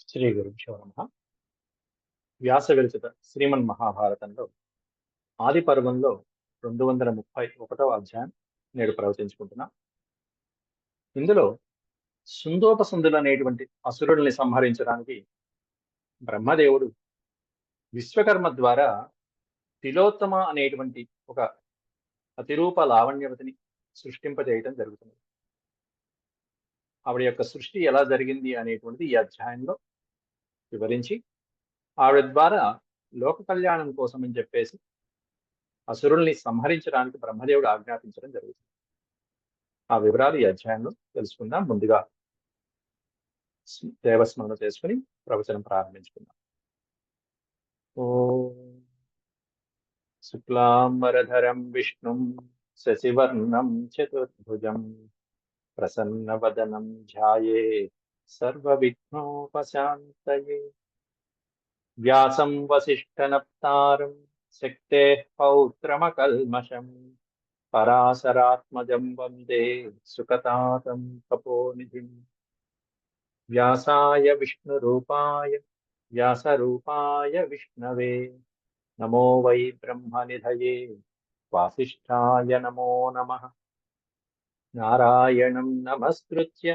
శ్రీ గురుభ్యో నమః. వ్యాస విరచిత శ్రీమన్ మహాభారతంలో ఆది పర్వంలో 231వ అధ్యాయం నేడు ప్రవచించుకుంటున్నాం. ఇందులో సుందోపసుందులు అనేటువంటి అసురుల్ని సంహరించడానికి బ్రహ్మదేవుడు విశ్వకర్మ ద్వారా తిలోత్తమ అనేటువంటి ఒక అతిరూప లావణ్యవతిని సృష్టింపజేయటం జరుగుతుంది. ఆవిడ యొక్క సృష్టి ఎలా జరిగింది అనేటువంటిది ఈ అధ్యాయంలో వివరించి, ఆవిడ ద్వారా లోక కళ్యాణం కోసం అని చెప్పేసి అసురుల్ని సంహరించడానికి బ్రహ్మదేవుడు ఆజ్ఞాపించడం జరుగుతుంది. ఆ వివరాలు ఈ అధ్యాయంలో తెలుసుకుందాం. ముందుగా దేవస్మరణ చేసుకుని ప్రవచనం ప్రారంభించుకుందాం. ఓం శుక్లాంబరధరం విష్ణుం శశివర్ణం చతుర్భుజం ప్రసన్నవదనం ధ్యాయే సర్వవిఘ్నోపశాంతయే. వ్యాసం వసిష్ఠనప్తారం శక్తేః పౌత్రమకల్మషం పరాశరాత్మజం వందే సుకతాతం తపోనిధిం. వ్యాసాయ విష్ణురూపాయ వ్యాసరూపాయ విష్ణవే నమో వై బ్రహ్మనిధయే వాసిష్ఠాయ నమో నమః. నారాయణం నమస్కృత్య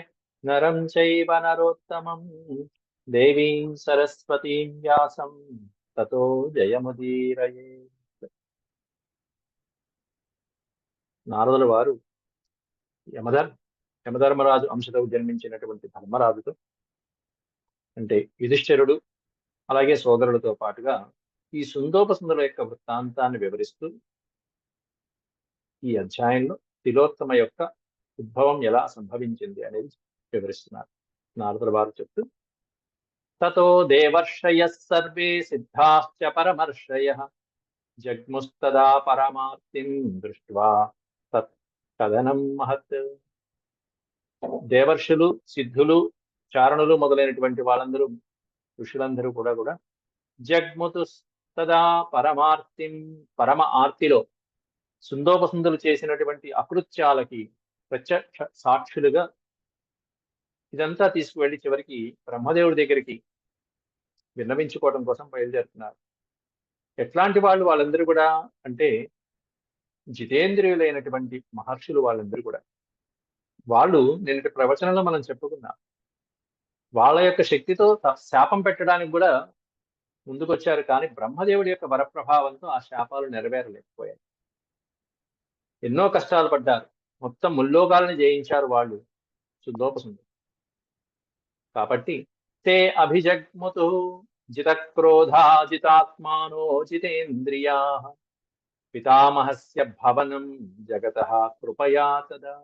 నరం చైవ నరోత్తమం దేవీం సరస్వతీం వ్యాసం తతో జయముదీరయే. నారదుల వారు యమధర్మరాజు అంశతో జన్మించినటువంటి ధర్మరాజుతో, అంటే యుధిష్ఠిరుడు అలాగే సోదరులతో పాటుగా ఈ సుందోపసుందుల యొక్క వృత్తాంతాన్ని వివరిస్తూ ఈ అధ్యాయంలో తిలోత్తమ యొక్క ఉద్భవం ఎలా సంభవించింది అనేది వివరిస్తున్నారు. నారదుల వారు చెప్తూ, తతో దేవర్షయః సర్వే సిద్ధాశ్చ పరమర్షయః జగ్ముస్తదా పరమార్తిం దృష్ట్వా తదనం మహత్. దేవర్షులు, సిద్ధులు, చారణులు మొదలైనటువంటి వాళ్ళందరూ, ఋషులందరూ కూడా జగ్ముతు తదా పరమార్తిం, పరమ ఆర్తిలో సుందోపసుందులు చేసినటువంటి అకృత్యాలకి ప్రత్యక్ష సాక్షులుగా ఇదంతా తీసుకువెళ్లి చివరికి బ్రహ్మదేవుడి దగ్గరికి విన్నవించుకోవడం కోసం బయలుదేరుతున్నారు. ఎట్లాంటి వాళ్ళందరూ కూడా అంటే జితేంద్రియులైనటువంటి మహర్షులు వాళ్ళందరూ కూడా. వాళ్ళు నిన్నటి ప్రవచనంలో మనం చెప్పుకున్నాం, వాళ్ళ యొక్క శక్తితో శాపం పెట్టడానికి కూడా ముందుకొచ్చారు. కానీ బ్రహ్మదేవుడి యొక్క వరప్రభావంతో ఆ శాపాలు నెరవేరలేకపోయాయి. ఎన్నో కష్టాలు పడ్డారు. మొత్తం ముల్లోకాలను జయించారు వాళ్ళు సుందోపసుందులు. కాబట్టి తే అభిజగ్ముతు జితక్రోధా జితాత్మానో జితేంద్రియా పితామహస్య భవనం జగతః కృపయా తదా.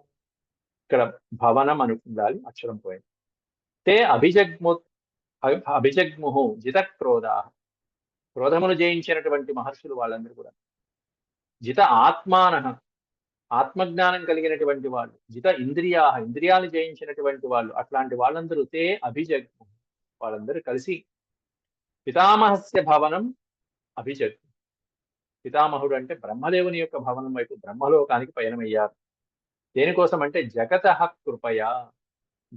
ఇక్కడ భవనం అని ఉండాలి, అక్షరం పోయింది. తే అభిజగ్ముహు జితక్రోధా, క్రోధమును జయించినటువంటి మహర్షులు వాళ్ళందరూ కూడా. జిత ఆత్మానః, ఆత్మజ్ఞానం కలిగినటువంటి వాళ్ళు. జిత ఇంద్రియా, ఇంద్రియాలు జయించినటువంటి వాళ్ళు. అట్లాంటి వాళ్ళందరూ తే అభిజగ్ము, వాళ్ళందరూ కలిసి పితామహస్య భవనం అభిజగ్ము. పితామహుడు అంటే బ్రహ్మదేవుని యొక్క భవనం వైపు, బ్రహ్మలోకానికి పయనమయ్యారు. దేనికోసం అంటే జగతః కృపయా,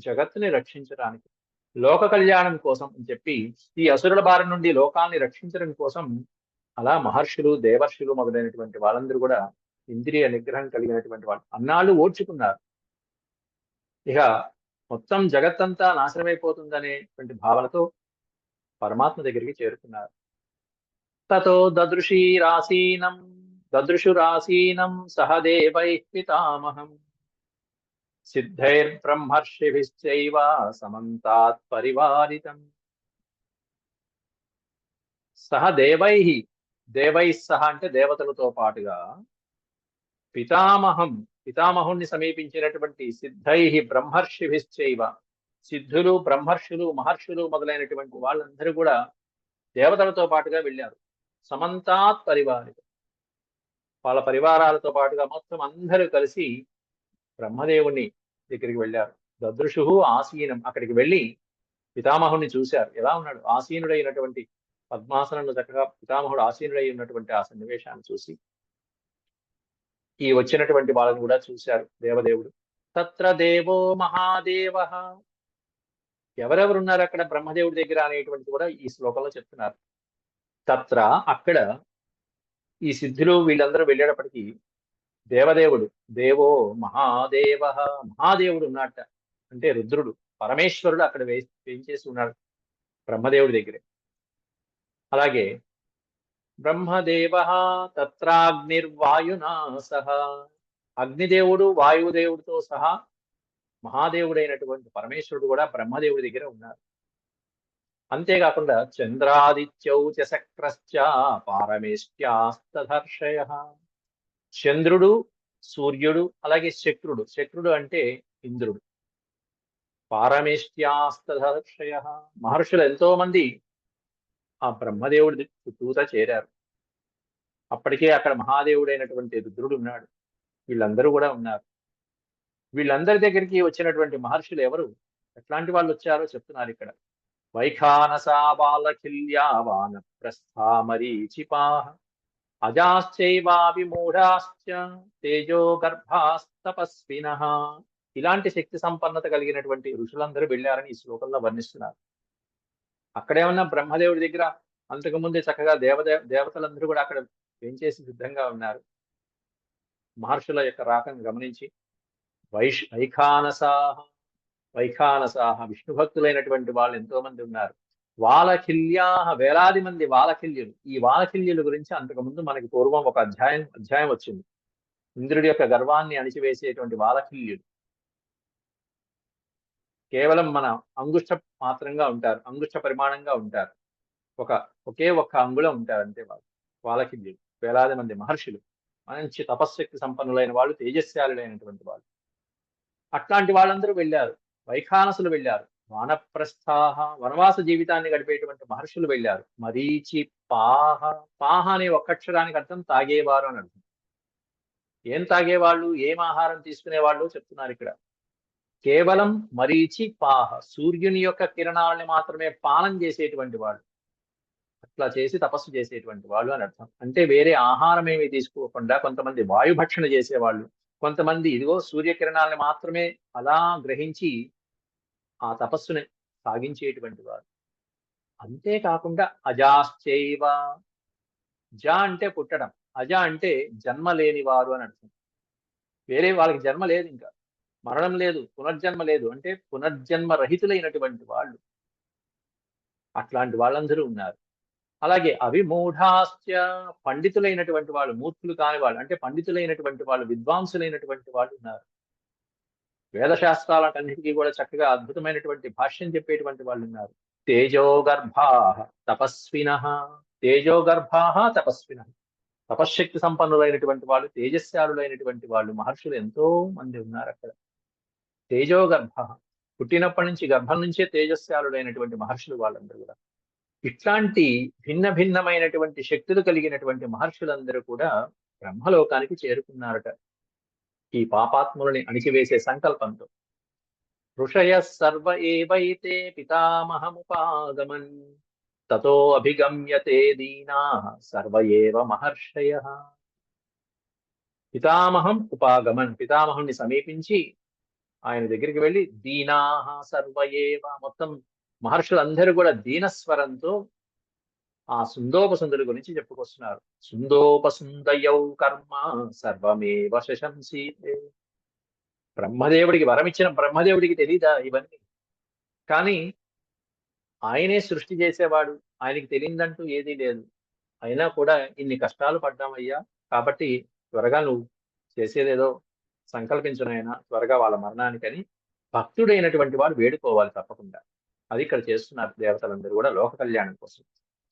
జగత్తుని రక్షించడానికి, లోక కళ్యాణం కోసం అని చెప్పి, ఈ అసురుల బారి నుండి లోకాన్ని రక్షించడం కోసం అలా మహర్షులు, దేవర్షులు మొదలైనటువంటి వాళ్ళందరూ కూడా ఇంద్రియ నిగ్రహం కలిగినటువంటి వాళ్ళు అన్నాళ్ళు ఓర్చుకున్నారు. ఇక మొత్తం జగత్తంతా నాశనమైపోతుందనేటువంటి భావనతో పరమాత్మ దగ్గరికి చేరుకున్నారు. తతో దదృశురాసీనం సహదేవైః పితామహం సిద్ధైర్బ్రహ్మర్షిభిశ్చైవ సమంతాత్ పరివారితం. సహ దేవైః, దేవైః సహ అంటే దేవతలతో పాటుగా, పితామహుణ్ణి సమీపించినటువంటి సిద్ధైః బ్రహ్మర్షిభిశ్చైవ, సిద్ధులు, బ్రహ్మర్షులు, మహర్షులు మొదలైనటువంటి వాళ్ళందరూ కూడా దేవతలతో పాటుగా వెళ్ళారు. సమంతాత్ పరివారితం, వాళ్ళ పరివారాలతో పాటుగా మొత్తం అందరూ కలిసి బ్రహ్మదేవుని దగ్గరికి వెళ్ళారు. దదృశు ఆసీనం, అక్కడికి వెళ్ళి పితామహుణ్ణి చూశారు. ఎలా ఉన్నాడు? ఆసీనుడైనటువంటి పద్మాసనంలో చక్కగా పితామహుడు ఆసీనుడై ఉన్నటువంటి ఆ సన్నివేశాన్ని చూసి ఈ వచ్చినటువంటి వాళ్ళని కూడా చూశారు దేవదేవుడు. తత్ర దేవో మహాదేవ, ఎవరెవరు ఉన్నారు అక్కడ బ్రహ్మదేవుడి దగ్గర అనేటువంటిది కూడా ఈ శ్లోకంలో చెప్తున్నారు. తత్ర అక్కడ ఈ సిద్ధులు వీళ్ళందరూ వెళ్ళేటప్పటికీ దేవదేవుడు దేవో మహాదేవ మహాదేవుడు ఉన్నట్ట. అంటే రుద్రుడు పరమేశ్వరుడు అక్కడ వేయించేసి ఉన్నాడు బ్రహ్మదేవుడి దగ్గరే. అలాగే బ్రహ్మదేవ తత్రాగ్నిర్వాయునా సహ, అగ్నిదేవుడు వాయుదేవుడితో సహా మహాదేవుడైనటువంటి పరమేశ్వరుడు కూడా బ్రహ్మదేవుడి దగ్గర ఉన్నారు. అంతేకాకుండా చంద్రాదిత్యౌ చ శక్రశ్చ పారమేష్ట్యాస్తదర్శయ, చంద్రుడు సూర్యుడు అలాగే శక్రుడు, శక్రుడు అంటే ఇంద్రుడు, పారమేష్ట్యాస్తదర్శయ మహర్షులు ఎంతో మంది ఆ బ్రహ్మదేవుడి చుట్టూతా చేరారు. అప్పటికే అక్కడ మహాదేవుడైనటువంటి రుద్రుడు ఉన్నాడు, వీళ్ళందరూ కూడా ఉన్నారు. వీళ్ళందరి దగ్గరికి వచ్చినటువంటి మహర్షులు ఎవరు, ఎట్లాంటి వాళ్ళు వచ్చారో చెప్తున్నారు ఇక్కడ. వైఖానసా బాలకిల్యా వానప్రస్థా మరీచిపాః అజాశ్చైవావిమూఢాశ్చ తేజో గర్భాస్తపస్వినః. ఇలాంటి శక్తి సంపన్నత కలిగినటువంటి ఋషులందరూ వెళ్ళారని ఈ శ్లోకంలో వర్ణిస్తున్నారు. అక్కడేమన్నా బ్రహ్మదేవుడి దగ్గర అంతకుముందే చక్కగా దేవతలందరూ కూడా అక్కడ వేంచేసి సిద్ధంగా ఉన్నారు. మహర్షుల యొక్క రాకను గమనించి వైఖానసాహ వైఖానసాహ విష్ణు భక్తులైనటువంటి వాళ్ళు ఎంతో మంది ఉన్నారు. వాలకిల్యాహ వేలాది మంది వాలకిల్యులు. ఈ వాలకిల్యుల గురించి అంతకుముందు మనకి పూర్వం ఒక అధ్యాయం వచ్చింది. ఇంద్రుడి యొక్క గర్వాన్ని అణిచివేసేటువంటి వాలకిల్యులు కేవలం మన అంగుష్ట మాత్రంగా ఉంటారు, అంగుష్ట పరిమాణంగా ఉంటారు, ఒకే ఒక్క అంగుళం ఉంటారు అంతే వాళ్ళు. వాలకిల్యులు వేలాది మంది మహర్షులు, మంచి తపశ్శక్తి సంపన్నులైన వాళ్ళు, తేజస్శాలులైనటువంటి వాళ్ళు. అట్లాంటి వాళ్ళందరూ వెళ్ళారు. వైఖానసులు వెళ్ళారు. వానప్రస్థాహ వనవాస జీవితాన్ని గడిపేటువంటి మహర్షులు వెళ్ళారు. మరీచి పాహ, పాహ అనే ఒక్కక్షరానికి అర్థం తాగేవారు అని అర్థం. ఏం తాగేవాళ్ళు, ఏం ఆహారం తీసుకునేవాళ్ళు చెప్తున్నారు ఇక్కడ. కేవలం మరీచి పాహ, సూర్యుని యొక్క కిరణాలని మాత్రమే పానం చేసేటువంటి వాళ్ళు, అట్లా చేసి తపస్సు చేసేటువంటి వాళ్ళు అని అర్థం. అంటే వేరే ఆహారం ఏమీ తీసుకోకుండా కొంతమంది వాయుభక్షణ చేసేవాళ్ళు, కొంతమంది ఇదిగో సూర్యకిరణాలని మాత్రమే అలా గ్రహించి ఆ తపస్సుని సాగించేటువంటి వారు. అంతేకాకుండా అజాశ్చైవ, జ అంటే పుట్టడం, అజ అంటే జన్మ లేని వారు అని అర్థం. వేరే వాళ్ళకి జన్మ లేదు, ఇంకా మరణం లేదు, పునర్జన్మ లేదు, అంటే పునర్జన్మ రహితులైనటువంటి వాళ్ళు. అట్లాంటి వాళ్ళందరూ ఉన్నారు. అలాగే అవిమూఢాశ్చ, పండితులైనటువంటి వాళ్ళు, మూర్ఖులు కాని వాళ్ళు, అంటే పండితులైనటువంటి వాళ్ళు, విద్వాంసులైనటువంటి వాళ్ళు ఉన్నారు. వేదశాస్త్రాలన్నిటికీ కూడా చక్కగా అద్భుతమైనటువంటి భాష్యం చెప్పేటువంటి వాళ్ళు ఉన్నారు. తేజోగర్భాః తపస్వినః, తేజోగర్భాః తపస్వినః, తపశ్శక్తి సంపన్నులైనటువంటి వాళ్ళు, తేజస్శాలులైనటువంటి వాళ్ళు, మహర్షులు ఎంతో మంది ఉన్నారు అక్కడ. తేజోగర్భ, పుట్టినప్పటి నుంచి గర్భం నుంచే తేజస్శాలులైనటువంటి మహర్షులు వాళ్ళందరూ కూడా. ఇట్లాంటి భిన్న భిన్నమైనటువంటి శక్తులు కలిగినటువంటి మహర్షులందరూ కూడా బ్రహ్మలోకానికి చేరుకున్నారట ఈ పాపాత్ములని అణిచివేసే సంకల్పంతో. ఋషయः సర్వ ఏవైతే పితామహముపాగమన్ తతో అభిగమ్యతే దీనాః సర్వ ఏవ మహర్షయః. పితామహం ఉపాగమన్, పితామహుని సమీపించి ఆయన దగ్గరికి వెళ్ళి దీనాః సర్వ ఏవ, మొత్తం మహర్షులందరూ కూడా దీనస్వరంతో ఆ సుందోపసుందుల గురించి చెప్పుకొస్తున్నారు. సుందోపసుందయౌ కర్మ సర్వమేవ శశంసీతే. బ్రహ్మదేవుడికి వరమిచ్చిన బ్రహ్మదేవుడికి తెలీదా ఇవన్నీ? కానీ ఆయనే సృష్టి చేసేవాడు, ఆయనకి తెలియదంటూ ఏదీ లేదు. అయినా కూడా ఇన్ని కష్టాలు పడ్డామయ్యా, కాబట్టి త్వరగా నువ్వు చేసేదేదో సంకల్పించునైనా త్వరగా వాళ్ళ మరణానికని భక్తుడైనటువంటి వాడు వేడుకోవాలి తప్పకుండా. అది ఇక్కడ చేస్తున్నారు దేవతలందరూ కూడా లోక కళ్యాణం కోసం.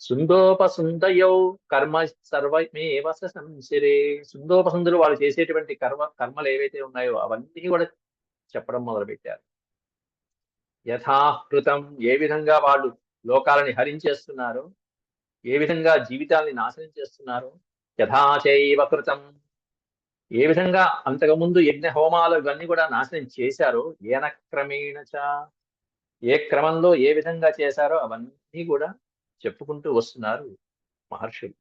సుందోపసుందయౌ కర్మ సర్వమేవ సంసిరే. సుందోపసుందులు వాళ్ళు చేసేటువంటి కర్మలు ఏవైతే ఉన్నాయో అవన్నీ కూడా చెప్పడం మొదలుపెట్టారు. యథాకృతం, ఏ విధంగా వాళ్ళు లోకాలని హరించేస్తున్నారో, ఏ విధంగా జీవితాల్ని నాశనం చేస్తున్నారో. యథాచైవ కృతం, ఏ విధంగా అంతకుముందు యజ్ఞ హోమాలు ఇవన్నీ కూడా నాశనం చేశారో. ఏన క్రమేణ చ, ఏ క్రమంలో ఏ విధంగా చేశారో అవన్నీ కూడా చెప్పుకుంటూ వస్తున్నారు మహర్షులు.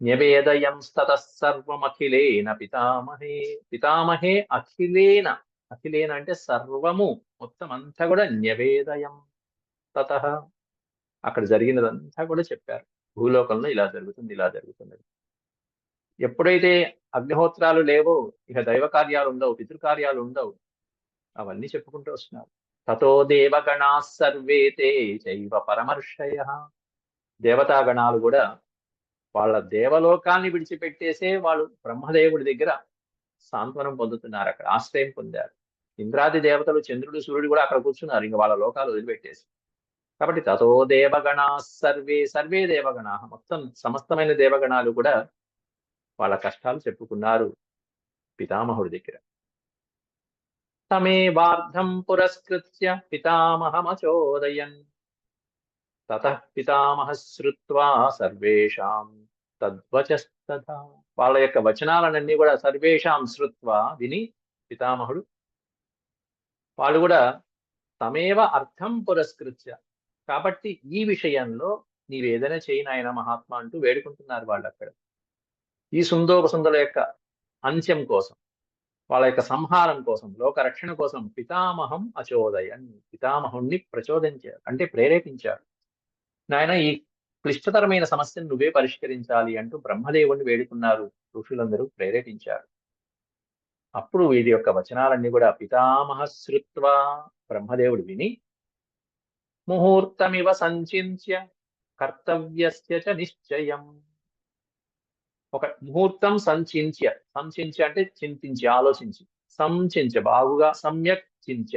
న్యవేదయం స్తతః సర్వమఖిలేన పితామహే, పితామహే అఖిలేన, అఖిలేన అంటే సర్వము మొత్తం అంతా కూడా న్యవేదయం, తతః అక్కడ జరిగినదంతా కూడా చెప్పారు. భూలోకంలో ఇలా జరుగుతుంది, ఇలా జరుగుతుంది. ఎప్పుడైతే అగ్నిహోత్రాలు లేవో ఇక దైవ కార్యాలు ఉండవు, పితృకార్యాలు ఉండవు. అవన్నీ చెప్పుకుంటూ వస్తున్నారు. తతో దేవగణా సర్వే తే చైవ పరమర్షయ. దేవతాగణాలు కూడా వాళ్ళ దేవలోకాన్ని విడిచిపెట్టేసే వాళ్ళు బ్రహ్మదేవుడి దగ్గర సాంత్వనం పొందుతున్నారు, అక్కడ ఆశ్రయం పొందారు. ఇంద్రాది దేవతలు, చంద్రుడు, సూర్యుడు కూడా అక్కడ కూర్చున్నారు, ఇంకా వాళ్ళ లోకాలు వదిలిపెట్టేసి. కాబట్టి తతో దేవగణా సర్వే సర్వే దేవగణా, మొత్తం సమస్తమైన దేవగణాలు కూడా వాళ్ళ కష్టాలు చెప్పుకున్నారు పితామహుడి దగ్గర. తమేవార్ధం పురస్కృత్య పితామహమచోదయన్ తతః పితామహ శ్రుత్వా సర్వేషాం తద్వచస్తథా. వాళ్ళ యొక్క వచనాలన్నీ కూడా సర్వేషాం శ్రుత్వా విని పితామహుడు వాళ్ళు కూడా తమేవ అర్థం పురస్కృత్య, కాబట్టి ఈ విషయంలో నీవేదైనా చేయి నాయన మహాత్మా అంటూ వేడుకుంటున్నారు వాళ్ళు అక్కడ. ఈ సుందోపసుందుల యొక్క అంత్యం కోసం, వాళ్ళ యొక్క సంహారం కోసం, లోక రక్షణ కోసం పితామహం అచోదయన్, పితామహుణ్ణి ప్రచోదించారు, అంటే ప్రేరేపించారు. నాయన ఈ క్లిష్టతరమైన సమస్యను నువ్వే పరిష్కరించాలి అంటూ బ్రహ్మదేవుణ్ణి వేడుకున్నారు. ఋషులందరూ ప్రేరేపించారు. అప్పుడు వీరి యొక్క వచనాలన్నీ కూడా పితామహ శ్రుత్వా, బ్రహ్మదేవుడు విని ముహూర్తమివ సంచింత్య కర్తవ్యస్య చ నిశ్చయం. ఒక ముహూర్తం సంచింత్య, సంచింత్య అంటే చింతించి, ఆలోచించి, సంచించ బాగుగా, సమ్యక్ చింత్య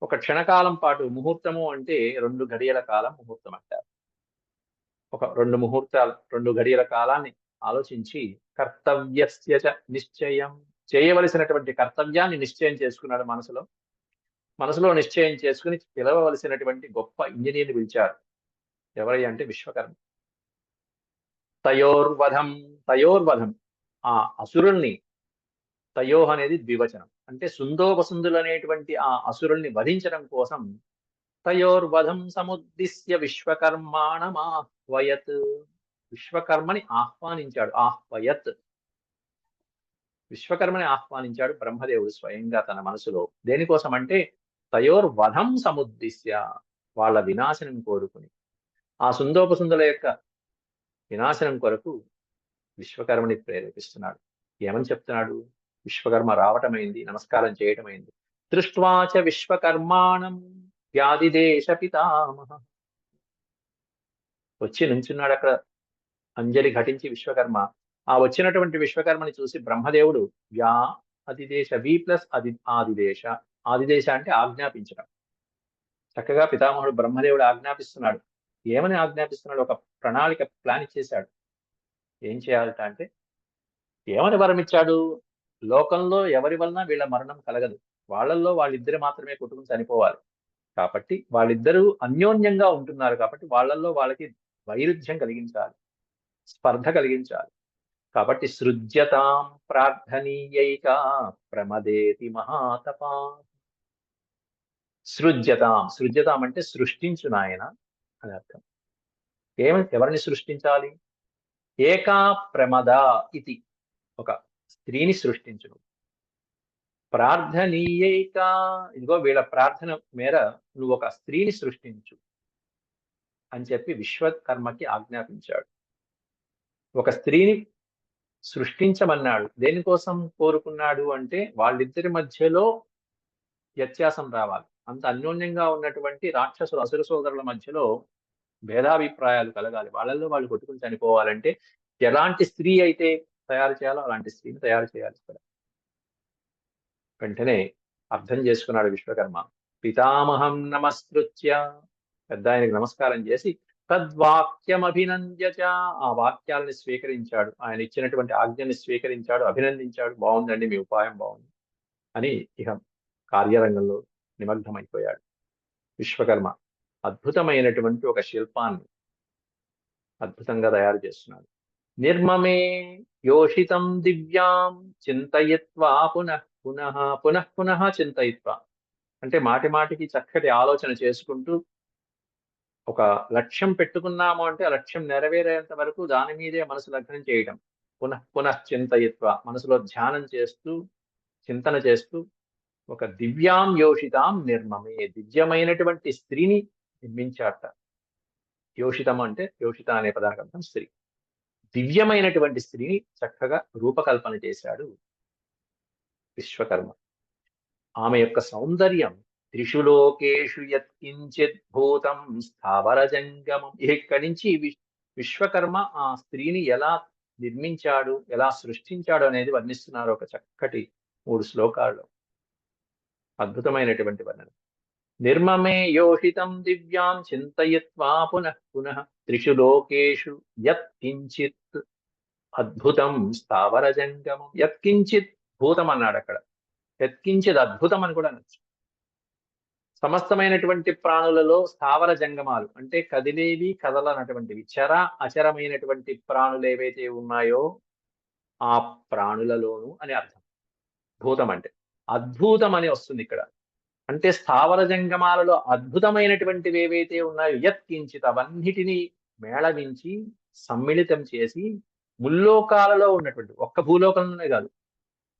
ఒక క్షణకాలం పాటు. ముహూర్తము అంటే 2 గడియల కాలం ముహూర్తం అంటారు. ఒక 2 ముహూర్తాలు, 2 గడియల కాలాన్ని ఆలోచించి కర్తవ్యస్య చ నిశ్చయం, చేయవలసినటువంటి కర్తవ్యాన్ని నిశ్చయం చేసుకున్నాడు మనసులో. మనసులో నిశ్చయం చేసుకుని పిలవవలసినటువంటి గొప్ప ఇంజనీర్ని పిలిచారు. ఎవరై అంటే విశ్వకర్మ. తయోర్వధం, తయోర్వధం ఆ అసురుల్ని, తయోహ్ అనేది ద్వివచనం, అంటే సుందోపసుందులు అనేటువంటి ఆ అసురుల్ని వధించడం కోసం తయోర్వధం సముద్దిశ్య విశ్వకర్మాణమాహ్వయత్, విశ్వకర్మని ఆహ్వానించాడు. ఆహ్వయత్, విశ్వకర్మని ఆహ్వానించాడు బ్రహ్మదేవుడు స్వయంగా తన మనసులో. దేనికోసం అంటే తయోర్వధం సముద్దిశ్య, వాళ్ళ వినాశనం కోరుకుని, ఆ సుందోపసుందుల యొక్క వినాశనం కొరకు విశ్వకర్మని ప్రేరేపిస్తున్నాడు. ఏమని చెప్తున్నాడు? విశ్వకర్మ రావటమైంది, నమస్కారం చేయటమైంది. దృష్ట్వాచ విశ్వకర్మాణం వ్యాధిదేశ పితామహ, వచ్చి నుంచున్నాడు అక్కడ అంజలి ఘటించి విశ్వకర్మ. ఆ వచ్చినటువంటి విశ్వకర్మని చూసి బ్రహ్మదేవుడు వ్యా అధిదేశ, వి ప్లస్ ఆదిదేశ, ఆదిదేశ అంటే ఆజ్ఞాపించడం. చక్కగా పితామహుడు బ్రహ్మదేవుడు ఆజ్ఞాపిస్తున్నాడు. ఏమని ఆజ్ఞాపిస్తున్నాడు? ఒక ప్రణాళిక ప్లాన్ ఇచ్చేశాడు. ఏం చేయాలట అంటే, ఏమని వరం ఇచ్చాడు? లోకంలో ఎవరి వలన వీళ్ళ మరణం కలగదు, వాళ్ళల్లో వాళ్ళిద్దరు మాత్రమే కొట్టుకుని చనిపోవాలి. కాబట్టి వాళ్ళిద్దరూ అన్యోన్యంగా ఉంటున్నారు కాబట్టి వాళ్ళల్లో వాళ్ళకి వైరుధ్యం కలిగించాలి, స్పర్ధ కలిగించాలి. కాబట్టి సృజ్యతాం ప్రార్థనీయైక ప్రమదేతి మహాతపా. సృజ్యతాం, సృజ్యతాం అంటే సృష్టించు నాయన అని అర్థం. ఎవరిని సృష్టించాలి? ఏకా ప్రమద ఇది, ఒక స్త్రీని సృష్టించును. ప్రార్థనీయైక, ఇదిగో వీళ్ళ ప్రార్థన మేర నువ్వు ఒక స్త్రీని సృష్టించు అని చెప్పి విశ్వకర్మకి ఆజ్ఞాపించాడు. ఒక స్త్రీని సృష్టించమన్నాడు. దేనికోసం కోరుకున్నాడు అంటే వాళ్ళిద్దరి మధ్యలో వ్యత్యాసం రావాలి. అంత అన్యోన్యంగా ఉన్నటువంటి రాక్షసులు, అసుర సోదరుల మధ్యలో భేదాభిప్రాయాలు కలగాలి. వాళ్ళల్లో వాళ్ళు కొట్టుకుని చనిపోవాలంటే ఎలాంటి స్త్రీ అయితే తయారు చేయాలో అలాంటి స్త్రీని తయారు చేయాలి ఇక్కడ. వెంటనే అర్థం చేసుకున్నాడు విశ్వకర్మ. పితామహం నమస్కృత్య, పెద్ద ఆయనకి నమస్కారం చేసి తద్వాక్యం అభినంద్యచ, ఆ వాక్యాలని స్వీకరించాడు. ఆయన ఇచ్చినటువంటి ఆజ్ఞని స్వీకరించాడు, అభినందించాడు. బాగుందండి, మీ ఉపాయం బాగుంది అని ఇక కార్యరంగంలో నిమగ్నమైపోయాడు విశ్వకర్మ. అద్భుతమైనటువంటి ఒక శిల్పాన్ని అద్భుతంగా తయారు చేస్తున్నాడు. నిర్మమే యోషితం దివ్యాం చింతయిత్వా పునః పునః పునః పునః చింతయిత్వా, అంటే మాటి మాటికి చక్కటి ఆలోచన చేసుకుంటూ ఒక లక్ష్యం పెట్టుకున్నాము అంటే ఆ లక్ష్యం నెరవేరేంత వరకు దాని మీదే మనసు లగ్నం చేయటం. పునః పునః చింతయిత్వ, మనసులో ధ్యానం చేస్తూ, చింతన చేస్తూ ఒక దివ్యాం యోషితాం నిర్మమే, దివ్యమైనటువంటి స్త్రీని నిర్మించాట. యోషితం అంటే యోషిత అనే పదానికి అర్థం స్త్రీ. దివ్యమైనటువంటి స్త్రీని చక్కగా రూపకల్పన చేశాడు విశ్వకర్మ. ఆమె యొక్క సౌందర్యం త్రిషు లోకేషు యత్కించిత్ భూతం స్థావర జంగమం. ఇక్కడి నుంచి విశ్వకర్మ ఆ స్త్రీని ఎలా నిర్మించాడు, ఎలా సృష్టించాడు అనేది వర్ణిస్తున్నారు ఒక చక్కటి 3 శ్లోకాల్లో. అద్భుతమైనటువంటి వర్ణన. నిర్మమే యోషితం దివ్యాం చింతయిత్వా పునః పునః త్రిషు లోకేషు యత్కించిత్ అద్భుతం స్థావర జంగమం. యత్కించిత్ భూతం అన్నాడు అక్కడ. యత్కించిత్ అద్భుతం అని కూడా అనొచ్చు. సమస్తమైనటువంటి ప్రాణులలో స్థావర జంగమాలు అంటే కదిలేవి కదలనటువంటివి, చర అచరమైనటువంటి ప్రాణులు ఏవైతే ఉన్నాయో ఆ ప్రాణులలోను అని అర్థం. భూతం అంటే అద్భుతం అని వస్తుంది ఇక్కడ. అంటే స్థావర జంగమాలలో అద్భుతమైనటువంటివి ఏవైతే ఉన్నాయో యత్కించిత్ అవన్నిటినీ మేళవించి సమ్మిళితం చేసి ముల్లోకాలలో ఉన్నటువంటి, ఒక్క భూలోకంలోనే కాదు,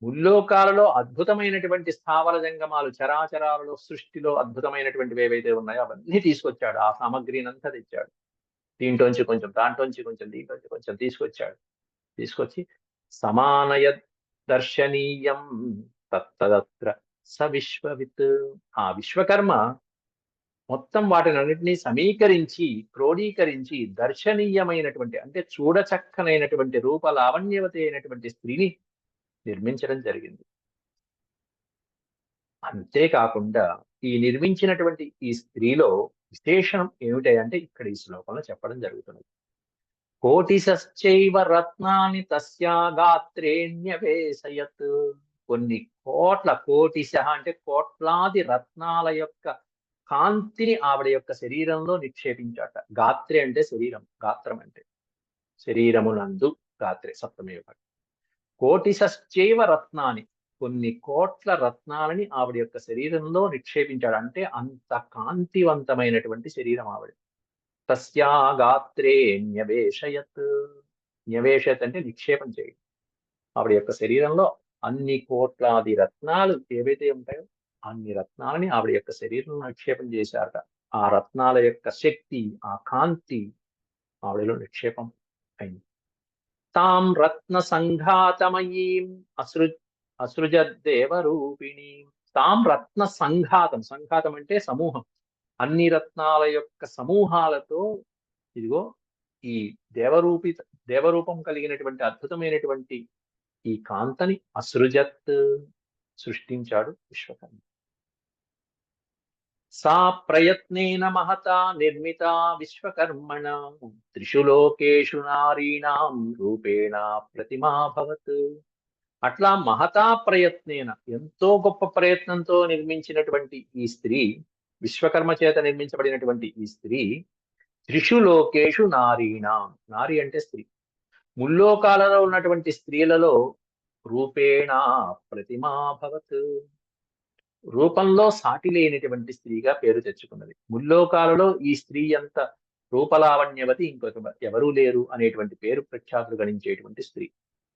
ముల్లోకాలలో అద్భుతమైనటువంటి స్థావర జంగమాలు, చరాచరాలలో సృష్టిలో అద్భుతమైనటువంటివి ఏవైతే ఉన్నాయో అవన్నీ తీసుకొచ్చాడు. ఆ సామగ్రినంతా తెచ్చాడు. దీంట్లోంచి కొంచెం, దాంట్లోంచి కొంచెం, దీంట్లోంచి కొంచెం తీసుకొచ్చాడు. తీసుకొచ్చి సమానయ దర్శనీయం తత్తదత్ర స విశ్వవిత్. ఆ విశ్వకర్మ మొత్తం వాటినన్నింటినీ సమీకరించి, క్రోడీకరించి దర్శనీయమైనటువంటి అంటే చూడచక్కనైనటువంటి రూప లావణ్యవతి అయినటువంటి స్త్రీని నిర్మించడం జరిగింది. అంతేకాకుండా ఈ నిర్మించినటువంటి ఈ స్త్రీలో విశేషం ఏమిటంటే ఇక్కడ ఈ శ్లోకంలో చెప్పడం జరుగుతున్నది. కోటిశ్చైవ రత్నాని తస్యా గాత్రేణ్యవేశయత్. కొన్ని కోట్ల, కోటిశ అంటే కోట్లాది రత్నాల యొక్క కాంతిని ఆవిడ యొక్క శరీరంలో నిక్షేపించాట. గాత్రే అంటే శరీరం, గాత్రం అంటే శరీరమునందు, గాత్రే సప్తమే విభక్తి. కోటిశ్చైవ రత్నాని, కొన్ని కోట్ల రత్నాలని ఆవిడ యొక్క శరీరంలో నిక్షేపించాడు. అంటే అంత కాంతివంతమైనటువంటి శరీరం ఆవిడ. తస్యా గాత్రే న్యవేశయత్. న్యవేశయత్ అంటే నిక్షేపం చేయడం. ఆవిడ యొక్క శరీరంలో అన్ని కోట్లాది రత్నాలు ఏవైతే ఉంటాయో అన్ని రత్నాలని ఆవిడ యొక్క శరీరంలో నిక్షేపం చేశారట. ఆ రత్నాల యొక్క శక్తి, ఆ కాంతి ఆవిడలో నిక్షేపం అయింది. తాం రత్న సంఘాతమయీం అసృజద్దేవరూపిణి. తాం రత్న సంఘాతం, సంఘాతం అంటే సమూహం, అన్ని రత్నాల యొక్క సమూహాలతో ఇదిగో ఈ దేవరూపం కలిగినటువంటి అద్భుతమైనటువంటి ఈ కాంతని అసృజత్ సృష్టించాడు విశ్వకర్మ. సా ప్రయత్నేన మహతా నిర్మిత విశ్వకర్మణ త్రిషు లోకేషు నారీణాం రూపేణ ప్రతిమాభవత్. అట్లా మహతా ప్రయత్నేన, ఎంతో గొప్ప ప్రయత్నంతో నిర్మించినటువంటి ఈ స్త్రీ, విశ్వకర్మ చేత నిర్మించబడినటువంటి ఈ స్త్రీ త్రిషు లోకేషు నారీణాం, నారి అంటే స్త్రీ, ముల్లోకాలలో ఉన్నటువంటి స్త్రీలలో రూపేణ ప్రతిమాభవత్, రూపంలో సాటి లేనిటువంటి స్త్రీగా పేరు తెచ్చుకున్నది. ముల్లోకాలలో ఈ స్త్రీ అంత రూపలావణ్యవతి ఇంకొక ఎవరూ లేరు అనేటువంటి పేరు ప్రఖ్యాతులు గణించేటువంటి స్త్రీ.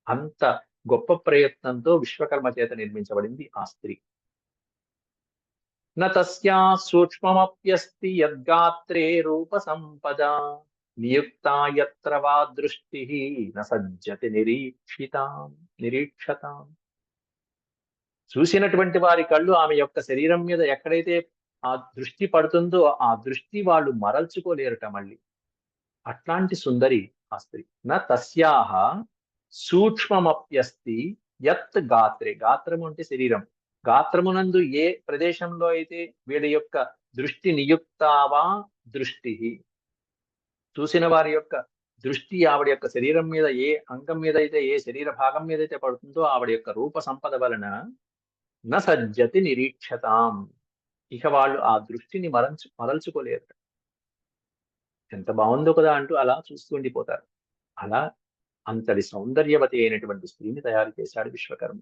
అంత గొప్ప ప్రయత్నంతో విశ్వకర్మ చేత నిర్మించబడింది ఆ స్త్రీ. న తస్యా సూక్ష్మమప్యస్తి యద్గాత్రే రూప సంపద నియుక్తా యత్ర వా దృష్టి న సజ్జతి నిరీక్షతాం. చూసినటువంటి వారి కళ్ళు ఆమె యొక్క శరీరం మీద ఎక్కడైతే ఆ దృష్టి పడుతుందో ఆ దృష్టి వాళ్ళు మరల్చుకోలేరుట మళ్ళీ. అట్లాంటి సుందరి ఆ స్త్రీ. న తస్యాహ సూక్ష్మమప్యస్తి యత్ గాత్రే, గాత్రము అంటే శరీరం, గాత్రమునందు ఏ ప్రదేశంలో అయితే వీళ్ళ యొక్క దృష్టి నియుక్తావా దృష్టి, చూసిన వారి యొక్క దృష్టి ఆవిడ యొక్క శరీరం మీద ఏ అంగం మీద అయితే, ఏ శరీర భాగం మీద అయితే పడుతుందో ఆవిడ యొక్క రూప సంపద వలన న సజ్జతి నిరీక్షతాం, ఇక వాళ్ళు ఆ దృష్టిని మరల్చుకోలేరు. ఎంత బాగుందో కదా అంటూ అలా చూస్తూ ఉండిపోతారు. అలా అంతటి సౌందర్యవతి అయినటువంటి స్త్రీని తయారు చేశాడు విశ్వకర్మ.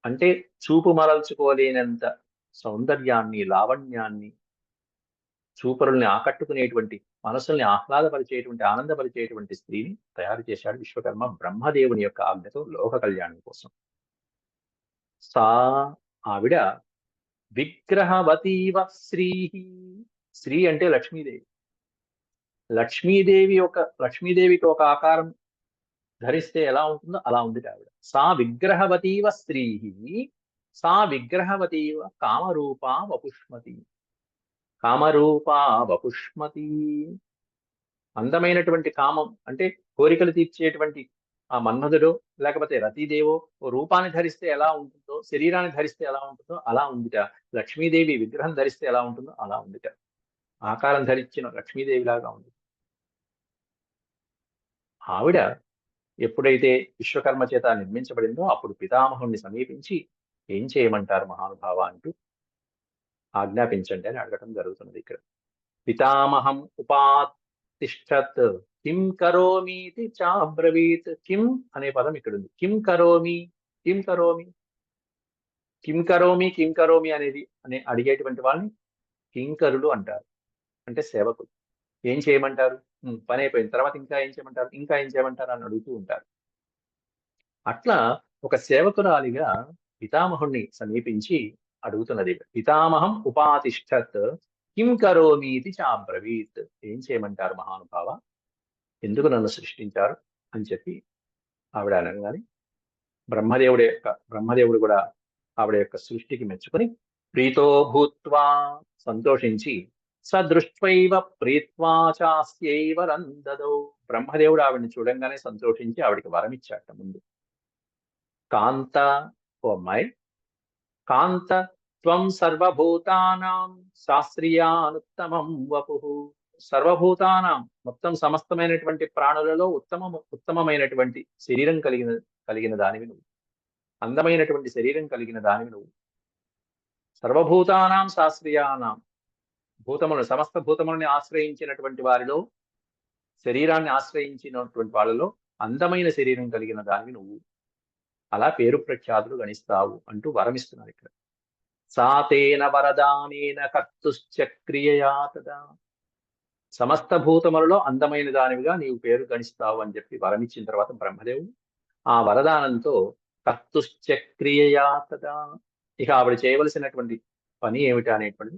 అంటే చూపు మరల్చుకోలేనంత సౌందర్యాన్ని, లావణ్యాన్ని, చూపరుల్ని ఆకట్టుకునేటువంటి, మనసుల్ని ఆహ్లాదపరిచేటువంటి, ఆనందపరిచేటువంటి స్త్రీని తయారు చేశాడు విశ్వకర్మ బ్రహ్మదేవుని యొక్క ఆజ్ఞతో లోక కళ్యాణం కోసం. సా ఆవిడ విగ్రహవతీవ శ్రీ. శ్రీ అంటే లక్ష్మీదేవి. లక్ష్మీదేవికి ఒక ఆకారం ధరిస్తే ఎలా ఉంటుందో అలా ఉంది ఆవిడ. సా విగ్రహవతీవ స్త్రీ, సా విగ్రహవతీవ కామరూపా వపుష్మతి. కామరూపా వపుష్మతి. అందమైనటువంటి కామం అంటే కోరికలు తీర్చేటువంటి ఆ మన్మధుడో లేకపోతే రతీదేవో ఓ రూపాన్ని ధరిస్తే ఎలా ఉంటుందో, శరీరాన్ని ధరిస్తే ఎలా ఉంటుందో అలా ఉందిట. లక్ష్మీదేవి విగ్రహం ధరిస్తే ఎలా ఉంటుందో అలా ఉందిట. ఆకారం ధరించిన లక్ష్మీదేవి లాగా ఉంది. ఆవిడ ఎప్పుడైతే విశ్వకర్మ చేత నిర్మించబడిందో అప్పుడు పితామహుణ్ణి సమీపించి ఏం చేయమంటారు మహానుభావ అంటూ ఆజ్ఞాపించండి అని అడగటం జరుగుతున్నది ఇక్కడ. పితామహం ఉపాతిష్టత్ కిం కరోమీతి చాబ్రవీత్. కిం అనే పదం ఇక్కడ ఉంది. కిం కరోమి, కిం కరోమి, కిం కరోమి, కిం కరోమి అనేది అడిగేటువంటి వాళ్ళని కింకరులు అంటారు. అంటే సేవకులు. ఏం చేయమంటారు? పని అయిపోయిన తర్వాత ఇంకా ఏం చేయమంటారు, ఇంకా ఏం చేయమంటారు అని అడుగుతూ ఉంటారు. అట్లా ఒక సేవకురాలిగా పితామహుణ్ణి సమీపించి అడుగుతున్నది. పితామహం ఉపాతిష్టత్ కిం కరోమీతి చాబ్రవీత్. ఏం చేయమంటారు మహానుభావ, ఎందుకు నన్ను సృష్టించారు అని చెప్పి ఆవిడ అనగానే బ్రహ్మదేవుడు కూడా ఆవిడ యొక్క సృష్టికి మెచ్చుకొని ప్రీతో భూత్వా సంతోషించి సదృష్ట్వైవ ప్రీత్వా చాస్యైవ రందదో. బ్రహ్మదేవుడు ఆవిడని చూడంగానే సంతోషించి ఆవిడికి వరం ఇచ్చాట. ముందు కాంత, ఓ అమ్మాయి, కాంత త్వం సర్వభూతానాం శాస్త్రీయానుత్తమం వపుః. సర్వభూతానాం మొత్తం సమస్తమైనటువంటి ప్రాణులలో ఉత్తమమైనటువంటి శరీరం కలిగిన దానివి నువ్వు. అందమైనటువంటి శరీరం కలిగిన దానివి నువ్వు. సర్వభూతానాం శాస్త్రీయానాం, సమస్త భూతములని ఆశ్రయించినటువంటి వారిలో, శరీరాన్ని ఆశ్రయించినటువంటి వాళ్ళలో అందమైన శరీరం కలిగిన దానివి నువ్వు. అలా పేరు ప్రఖ్యాతులు గణిస్తావు అంటూ వరమిస్తున్నారు ఇక్కడ. సాతేన వరదానేన కర్తుశ్చక్రియయా తదా. సమస్త భూతములలో అందమైన దానివిగా నీవు పేరు గణిస్తావు అని చెప్పి వరమిచ్చిన తర్వాత బ్రహ్మదేవుడు ఆ వరదానంతో కర్తుశ్చక్రియయా తదా, ఇక ఆవిడ చేయవలసినటువంటి పని ఏమిటి అనేటువంటి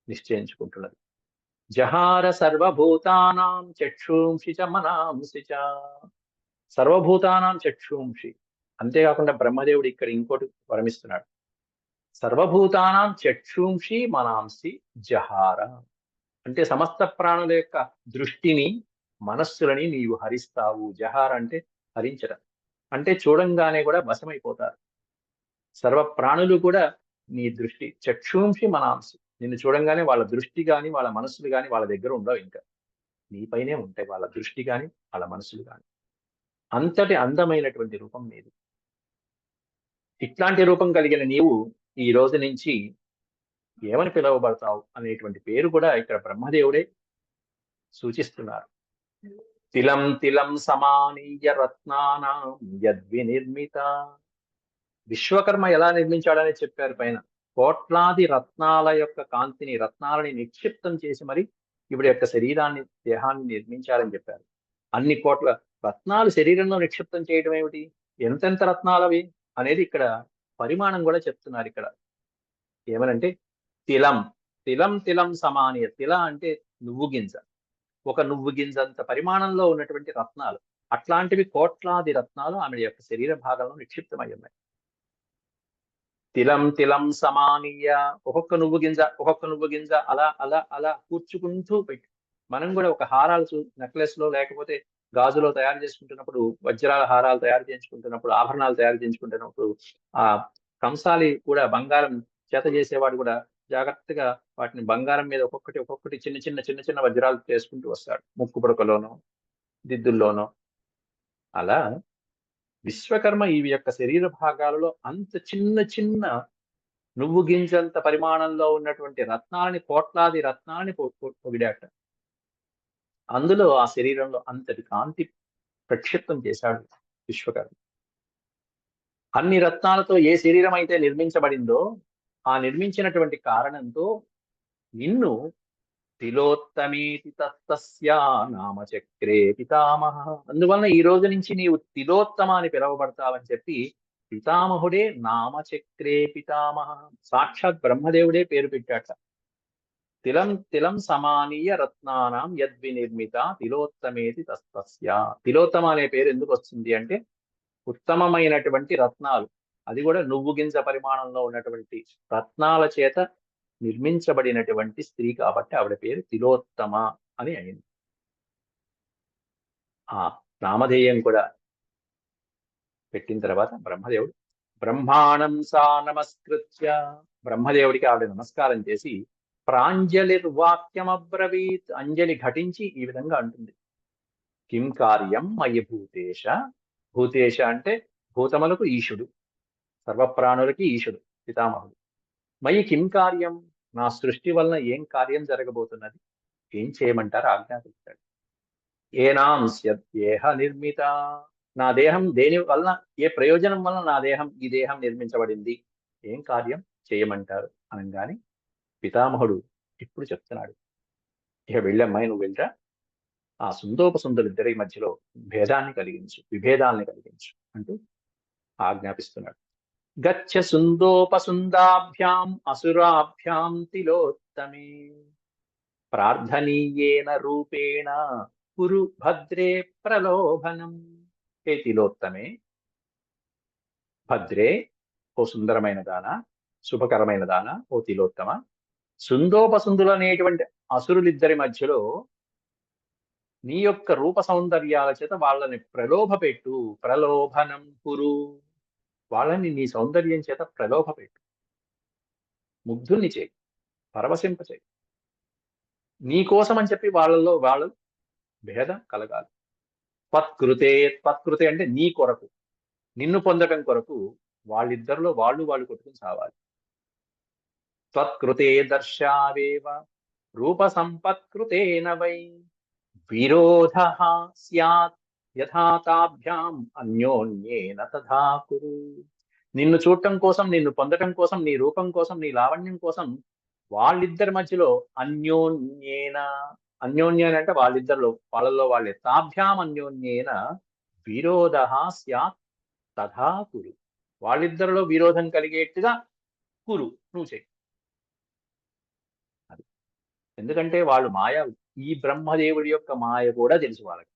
నిశ్చయించుకుంటున్నది. జహార సర్వభూతానాం చక్షుంషి చ మనాంసి చ. సర్వభూతానాం చక్షుంషి. అంతేకాకుండా బ్రహ్మదేవుడు ఇక్కడ ఇంకోటి వరమిస్తున్నాడు. సర్వభూతానాం చక్షుంషి మనాంసి జహార. అంటే సమస్త ప్రాణుల యొక్క దృష్టిని, మనస్సులని నీవు హరిస్తావు. జహార అంటే హరించడం, అంటే చూడంగానే కూడా వశమైపోతారు. సర్వ ప్రాణులు కూడా నీ దృష్టి, చక్షుంషి మనాంసి, నిన్ను చూడంగానే వాళ్ళ దృష్టి గాని వాళ్ళ మనస్సులు గాని వాళ్ళ దగ్గర ఉండవు, ఇంకా నీపైనే ఉంటాయి వాళ్ళ దృష్టి గాని వాళ్ళ మనస్సులు గాని. అంతటి అందమైనటువంటి రూపం నీది. ఇట్లాంటి రూపం కలిగిన నీవు ఈ రోజు నుంచి ఏమని పిలువబడతావు అనేటువంటి పేరు కూడా ఇక్కడ బ్రహ్మదేవుడే సూచిస్తున్నారు. తిలం తిలం సమానీయ రత్నానాం యద్వినిర్మిత. విశ్వకర్మ ఎలా నిర్మించాడని చెప్పారు పైన. కోట్లాది రత్నాల యొక్క కాంతిని, రత్నాలని నిక్షిప్తం చేసి మరి ఇవిడ యొక్క శరీరాన్ని, దేహాన్ని నిర్మించాలని చెప్పారు. అన్ని కోట్ల రత్నాలు శరీరంలో నిక్షిప్తం చేయడం ఏమిటి, ఎంతెంత రత్నాలవి అనేది ఇక్కడ పరిమాణం కూడా చెప్తున్నారు. ఇక్కడ ఏమనంటే తిలం, తిలం తిలం సమానీయ. తిల అంటే నువ్వు గింజ, ఒక నువ్వు గింజ అంత పరిమాణంలో ఉన్నటువంటి రత్నాలు. అట్లాంటివి కోట్లాది రత్నాలు ఆమె యొక్క శరీర భాగంలో నిక్షిప్తమై ఉన్నాయి. తిలం తిలం సమానీయ. ఒక్కొక్క నువ్వు గింజ అలా అలా అలా కూర్చుకుంటూ పెట్టి, మనం కూడా ఒక హారాలు నెక్లెస్ లో లేకపోతే గాజులో తయారు చేసుకుంటున్నప్పుడు, వజ్రాల హారాలు తయారు చేయించుకుంటున్నప్పుడు, ఆభరణాలు తయారు చేయించుకుంటున్నప్పుడు ఆ కంసాలి కూడా, బంగారం చేత చేసేవాడు కూడా జాగ్రత్తగా వాటిని బంగారం మీద ఒక్కొక్కటి చిన్న చిన్న వజ్రాలు చేసుకుంటూ వస్తాడు, ముక్కు పుడకలోనో దిద్దుల్లోనో. అలా విశ్వకర్మ ఈ యొక్క శరీర భాగాలలో అంత చిన్న నువ్వు గింజంత పరిమాణంలో ఉన్నటువంటి రత్నాలని, కోట్లాది రత్నాలని పొగిడాట. అందులో ఆ శరీరంలో అంతటి కాంతి ప్రక్షిప్తం చేశాడు విశ్వకర్మ. అన్ని రత్నాలతో ఏ శరీరం అయితే నిర్మించబడిందో ఆ నిర్మించినటువంటి కారణంతో నిన్ను తిలోత్తమేతి తస్తస్యా నామచక్రే పితామహ. అందువలన ఈ రోజు నుంచి నీవు తిలోత్తమ అని పిలువబడతావని చెప్పి పితామహుడే నామచక్రే పితామహ. సాక్షాత్ బ్రహ్మదేవుడే పేరు పెట్టాట. తిలం తిలం సమానీయ రత్నానాం యద్వినిర్మిత తిలోత్తమేతి తస్తస్య. తిలోత్తమ అనే పేరు ఎందుకు వస్తుంది అంటే ఉత్తమమైనటువంటి రత్నాలు, అది కూడా నువ్వు గింజ పరిమాణంలో ఉన్నటువంటి రత్నాల చేత నిర్మించబడినటువంటి స్త్రీ కాబట్టి ఆవిడ పేరు తిలోత్తమ అని అయింది. ఆ నామధేయం కూడా పెట్టిన తర్వాత బ్రహ్మదేవుడు బ్రహ్మాణం సా నమస్కృత్య, బ్రహ్మదేవుడికి ఆవిడ నమస్కారం చేసి ప్రాంజలిర్వాక్యమబ్రవీత్, అంజలి ఘటించి ఈ విధంగా అంటుంది. కిం కార్యం మయి భూతేశ. భూతేశ అంటే భూతములకు ఈశుడు, సర్వప్రాణులకి ఈశుడు పితామహుడు. మయి కిం కార్యం, నా సృష్టి వలన ఏం కార్యం జరగబోతున్నది, ఏం చేయమంటారు ఆజ్ఞాపిస్తాడు. ఏనాంస్యేహ నిర్మిత, నా దేహం దేని వలన, ఏ ప్రయోజనం వలన నా దేహం, ఈ దేహం నిర్మించబడింది, ఏం కార్యం చేయమంటారు అనగానే పితామహుడు ఇప్పుడు చెప్తున్నాడు, ఇక వెళ్ళమ్మాయి నువ్వు వెళ్ళరా, ఆ సుందోపసుందులిద్దరి మధ్యలో భేదాన్ని కలిగించు, విభేదాల్ని కలిగించు అంటూ ఆజ్ఞాపిస్తున్నాడు. గచ్చ సుందోపసుందాభ్యాం అసురాభ్యాం తిలోత్తమే ప్రార్థనీయేన రూపేణ కురు భద్రే ప్రలోభనం. హే తిలోత్తమే, భద్రే ఓ సుందరమైన దాన, శుభకరమైన దాన ఓ తిలోత్తమ, సుందోపసుందులు అనేటువంటి అసురులిద్దరి మధ్యలో నీ యొక్క రూప సౌందర్యాల చేత వాళ్ళని ప్రలోభపెట్టు. ప్రలోభనం కురు, వాళ్ళని నీ సౌందర్యం చేత ప్రలోభపెట్టు, ముగ్ధుల్ని చేయి, పరవశింప చేయి. నీ కోసం అని చెప్పి వాళ్ళలో వాళ్ళు భేదం కలగాలి. త్వత్కృతే, త్వత్కృతే అంటే నీ కొరకు, నిన్ను పొందటం కొరకు వాళ్ళిద్దరిలో వాళ్ళు కొట్టుకుని సావాలి. త్వత్కృతే దర్శావేవ రూప సంపత్కృతేన వై విరోధ స్యాత్ యథా తాభ్యాం అన్యోన్యేన తథా కురు. నిన్ను చూడటం కోసం, నిన్ను పొందటం కోసం, నీ రూపం కోసం, నీ లావణ్యం కోసం వాళ్ళిద్దరి మధ్యలో అన్యోన్యేన, అన్యోన్యేన అంటే వాళ్ళిద్దరిలో వాళ్ళలో వాళ్ళే, తాభ్యాం అన్యోన్యేన విరోధ స్యాత్ తథా కురు, వాళ్ళిద్దరిలో విరోధం కలిగేట్టుగా కురు, నువ్వు చెయ్యి. అది ఎందుకంటే వాళ్ళు మాయ, ఈ బ్రహ్మదేవుడి యొక్క మాయ కూడా తెలుసు వాళ్ళకి.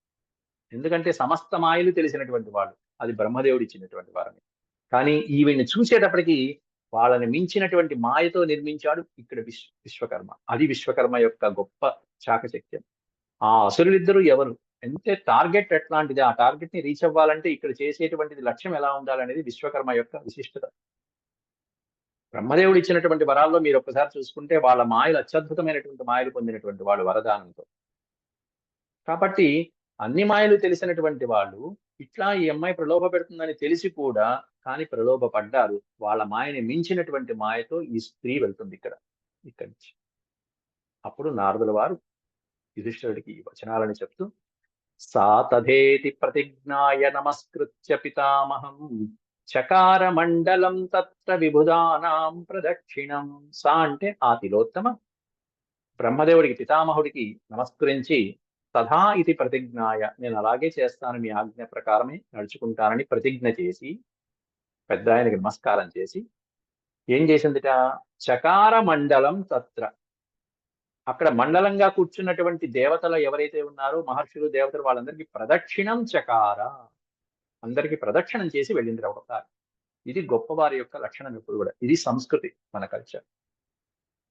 ఎందుకంటే సమస్త మాయలు తెలిసినటువంటి వాళ్ళు, అది బ్రహ్మదేవుడు ఇచ్చినటువంటి వారని. కానీ ఈవిని చూసేటప్పటికి వాళ్ళని మించినటువంటి మాయతో నిర్మించాడు ఇక్కడ విశ్వకర్మ. అది విశ్వకర్మ యొక్క గొప్ప చాకచక్యం. ఆ అసురులిద్దరూ ఎవరు, అంటే టార్గెట్ ఎట్లాంటిది, ఆ టార్గెట్ ని రీచ్ అవ్వాలంటే ఇక్కడ చేసేటువంటిది లక్ష్యం ఎలా ఉండాలనేది విశ్వకర్మ యొక్క విశిష్టత. బ్రహ్మదేవుడు ఇచ్చినటువంటి వరాల్లో మీరు ఒక్కసారి చూసుకుంటే వాళ్ళ మాయలు అత్యద్భుతమైనటువంటి మాయలు పొందినటువంటి వాళ్ళు వరదానంతో. కాబట్టి అన్ని మాయలు తెలిసినటువంటి వాళ్ళు ఇట్లా ఈ అమ్మాయి ప్రలోభ పెడుతుందని తెలిసి కూడా కానీ ప్రలోభ పడ్డారు. వాళ్ళ మాయని మించినటువంటి మాయతో ఈ స్త్రీ వెళ్తుంది ఇక్కడి నుంచి. అప్పుడు నారదుల వారు యుధిష్ఠిరుడికి ఈ వచనాలని చెప్తూ సా తథేతి ప్రతిజ్ఞాయ నమస్కృత్య పితామహం చకార మండలం తత్ర విబుధానాం ప్రదక్షిణం. సా అంటే ఆ తిలోత్తమ బ్రహ్మదేవుడికి పితామహుడికి నమస్కరించి తథా ఇది ప్రతిజ్ఞాయ, నేను అలాగే చేస్తాను, మీ ఆజ్ఞ ప్రకారమే నడుచుకుంటానని ప్రతిజ్ఞ చేసి పెద్ద ఆయనకి నమస్కారం చేసి ఏం చేసిందిట, చకార మండలం తత్ర, అక్కడ మండలంగా కూర్చున్నటువంటి దేవతలు ఎవరైతే ఉన్నారో మహర్షులు దేవతలు వాళ్ళందరికీ ప్రదక్షిణం చకార, అందరికీ ప్రదక్షిణం చేసి వెళ్ళింది ఒకసారి. ఇది గొప్పవారి యొక్క లక్షణం ఎప్పుడు కూడా. ఇది సంస్కృతి, మన కల్చర్.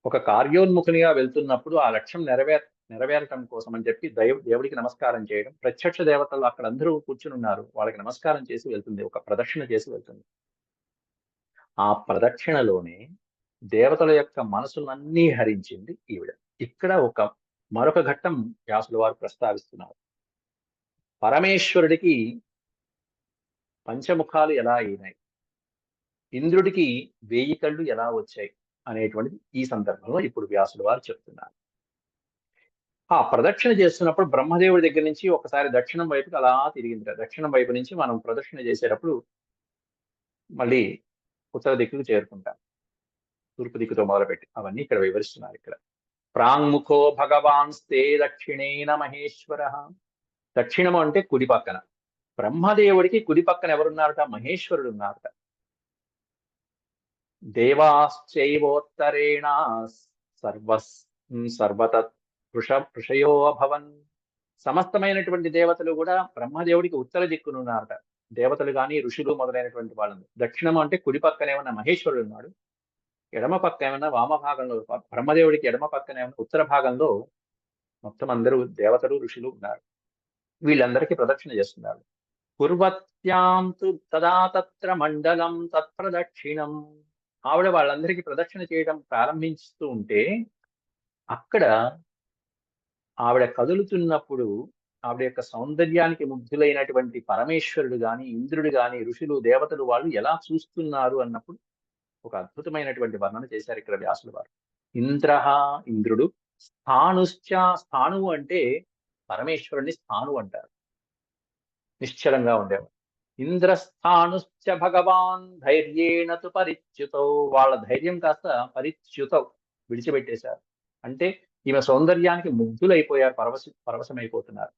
ఒక కార్యోన్ముఖునిగా వెళ్తున్నప్పుడు ఆ లక్ష్యం నెరవేరటం కోసం అని చెప్పి దేవుడికి నమస్కారం చేయడం. ప్రత్యక్ష దేవతలు అక్కడ అందరూ కూర్చుని ఉన్నారు, వాళ్ళకి నమస్కారం చేసి వెళ్తుంది, ఒక ప్రదక్షిణ చేసి వెళ్తుంది. ఆ ప్రదక్షిణలోనే దేవతల యొక్క మనసులన్నీ హరించింది ఈవిడ. ఇక్కడ మరొక ఘట్టం వ్యాసుల వారు ప్రస్తావిస్తున్నారు. పరమేశ్వరుడికి పంచముఖాలు ఎలా అయినాయి, ఇంద్రుడికి 1000 కళ్ళు ఎలా వచ్చాయి అనేటువంటిది ఈ సందర్భంలో ఇప్పుడు వ్యాసుల వారు చెప్తున్నారు. ఆ ప్రదక్షిణ చేస్తున్నప్పుడు బ్రహ్మదేవుడి దగ్గర నుంచి ఒకసారి దక్షిణం వైపుకి అలా తిరిగింది. దక్షిణం వైపు నుంచి మనం ప్రదక్షిణ చేసేటప్పుడు మళ్ళీ ఉత్తర దిక్కుకు చేరుకుంటాం, తూర్పు దిక్కుతో మొదలుపెట్టి అవన్నీ ఇక్కడ వివరిస్తున్నారు. ఇక్కడ ప్రాంగ్ముఖో భగవాన్స్తే దక్షిణేన మహేశ్వర. దక్షిణము అంటే కుడి పక్కన, బ్రహ్మదేవుడికి కుడి పక్కన ఎవరున్నారట, మహేశ్వరుడు ఉన్నారట. దేవాశ్చైవోత్తరేణ సర్వతత్ ఋషయో అభవన్. సమస్తమైనటువంటి దేవతలు కూడా బ్రహ్మదేవుడికి ఉత్తర దిక్కునున్నారట. దేవతలు గాని ఋషులు మొదలైనటువంటి వాళ్ళని. దక్షిణం అంటే కుడి పక్కనే ఉన్న మహేశ్వరుడు ఉన్నాడు, ఎడమ పక్క ఏమన్నా వామ భాగంలో బ్రహ్మదేవుడికి ఎడమ పక్కన ఏమన్నా ఉత్తర భాగంలో మొత్తం అందరూ దేవతలు ఋషులు ఉన్నారు. వీళ్ళందరికీ ప్రదక్షిణ చేస్తున్నారు. కుర్వత్యాం తు తదా తత్ర మండలం తత్ప్రదక్షిణం. ఆవిడ వాళ్ళందరికీ ప్రదక్షిణ చేయడం ప్రారంభిస్తూ ఉంటే అక్కడ ఆవిడ కదులుతున్నప్పుడు ఆవిడ యొక్క సౌందర్యానికి ముగ్ధులైనటువంటి పరమేశ్వరుడు గాని, ఇంద్రుడు గాని, ఋషులు, దేవతలు వాళ్ళు ఎలా చూస్తున్నారు అన్నప్పుడు ఒక అద్భుతమైనటువంటి వర్ణన చేశారు ఇక్కడ వ్యాసుల వారు. ఇంద్రః ఇంద్రుడు, స్థాణుశ్చ స్థాణువు అంటే పరమేశ్వరుని స్థాణు అంటారు, నిశ్చలంగా ఉండేవాడు. ఇంద్రస్థాణుశ్చ భగవాన్ ధైర్యేణ తు పరిచ్యుతౌ. వాళ్ళ ధైర్యం కాస్త పరిచ్యుతౌ విడిచిపెట్టేశారు. అంటే ఈమె సౌందర్యానికి ముగ్ధులైపోయారు, పరవశమైపోతున్నారు.